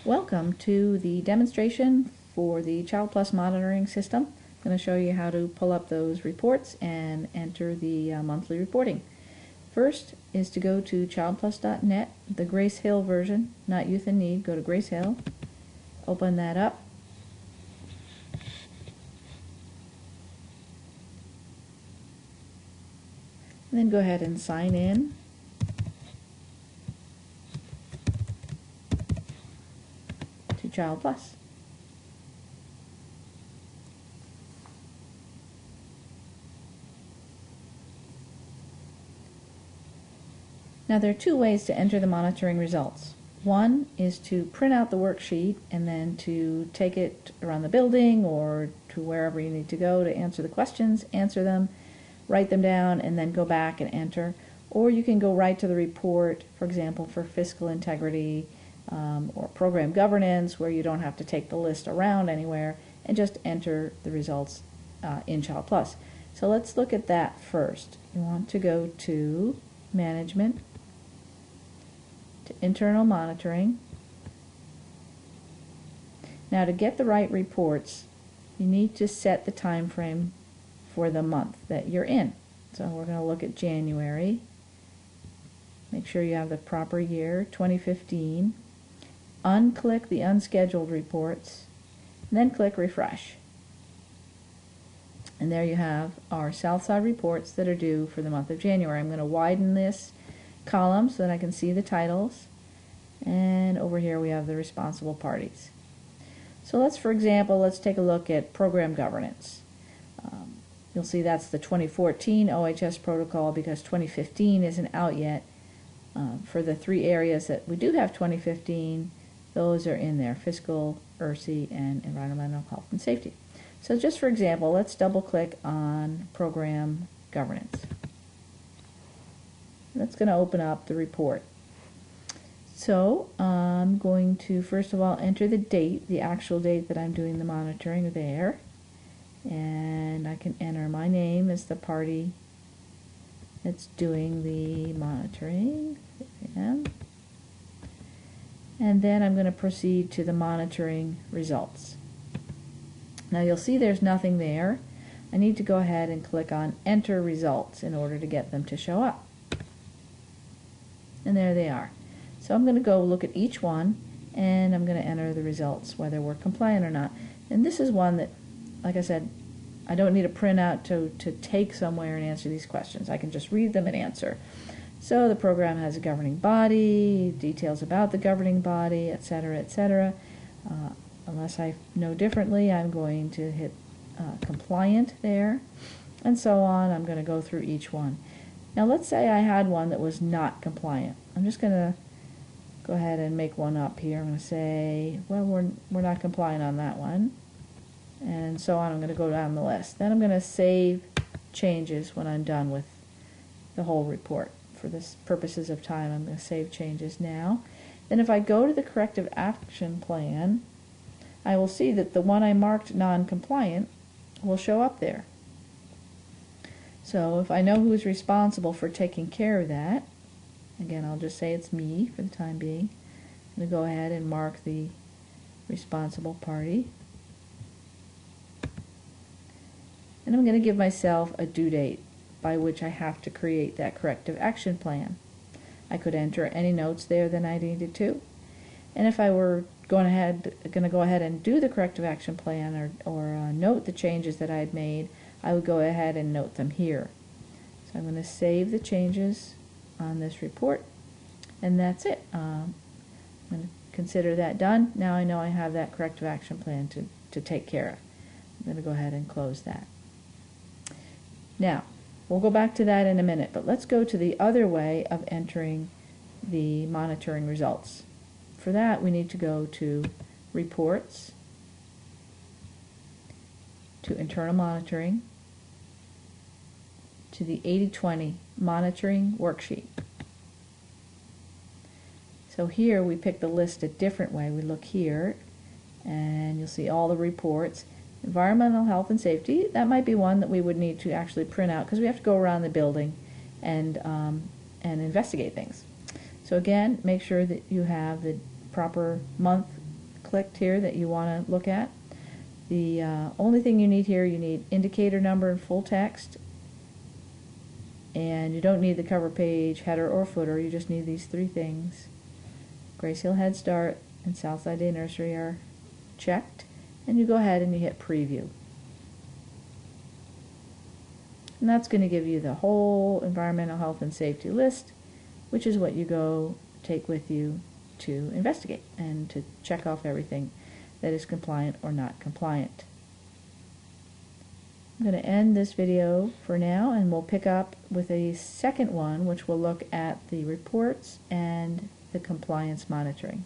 Welcome to the demonstration for the Child Plus monitoring system. I'm going to show you how to pull up those reports and enter the monthly reporting. First is to go to childplus.net, the Grace Hill version, not Youth in Need. Go to Grace Hill, open that up. And then go ahead and sign in. To Child Plus. Now there are two ways to enter the monitoring results. One is to print out the worksheet and then to take it around the building or to wherever you need to go to answer the questions, answer them, write them down, and then go back and enter. Or you can go right to the report, for example, for fiscal integrity or program governance, where you don't have to take the list around anywhere and just enter the results in Child Plus. So let's look at that first. You want to go to Management, to Internal Monitoring. Now to get the right reports, you need to set the time frame for the month that you're in. So we're going to look at January. Make sure you have the proper year, 2015. Unclick the unscheduled reports, and then click Refresh. And there you have our Southside reports that are due for the month of January. I'm going to widen this column so that I can see the titles. And over here we have the responsible parties. So let's take a look at program governance. You'll see that's the 2014 OHS protocol because 2015 isn't out yet. For the three areas that we do have 2015, those are in there: fiscal, ERSI, and environmental health and safety. So just for example, let's double click on program governance. That's going to open up the report. So I'm going to first of all enter the date, the actual date that I'm doing the monitoring there. And I can enter my name as the party that's doing the monitoring. And then I'm going to proceed to the monitoring results. Now you'll see there's nothing there. I need to go ahead and click on Enter Results in order to get them to show up. And there they are. So I'm going to go look at each one and I'm going to enter the results, whether we're compliant or not. And this is one that, like I said, I don't need a printout to take somewhere and answer these questions. I can just read them and answer. So the program has a governing body, details about the governing body, etc., etc. Unless I know differently, I'm going to hit compliant there, and so on. I'm going to go through each one. Now let's say I had one that was not compliant. I'm just going to go ahead and make one up here. I'm going to say, well, we're not compliant on that one, and so on. I'm going to go down the list. Then I'm going to save changes when I'm done with the whole report. For the purposes of time, I'm going to save changes now. Then if I go to the corrective action plan, I will see that the one I marked non-compliant will show up there. So if I know who's responsible for taking care of that, again, I'll just say it's me for the time being. I'm going to go ahead and mark the responsible party. And I'm going to give myself a due date by which I have to create that corrective action plan. I could enter any notes there that I needed to. And if I were going to go ahead and do the corrective action plan or note the changes that I had made, I would go ahead and note them here. So I'm going to save the changes on this report, and that's it. I'm going to consider that done. Now I know I have that corrective action plan to take care of. I'm going to go ahead and close that. Now, we'll go back to that in a minute, but let's go to the other way of entering the monitoring results. For that, we need to go to Reports, to Internal Monitoring, to the 80/20 Monitoring Worksheet. So here we pick the list a different way. We look here, and you'll see all the reports. Environmental health and safety, that might be one that we would need to actually print out because we have to go around the building and investigate things. So again, make sure that you have the proper month clicked here that you want to look at. The only thing you need here, you need indicator number and full text, and you don't need the cover page, header, or footer. You just need these three things. Grace Hill Head Start and Southside Day Nursery are checked, and you go ahead and you hit preview. And that's going to give you the whole environmental health and safety list, which is what you go take with you to investigate and to check off everything that is compliant or not compliant. I'm going to end this video for now, and we'll pick up with a second one which will look at the reports and the compliance monitoring.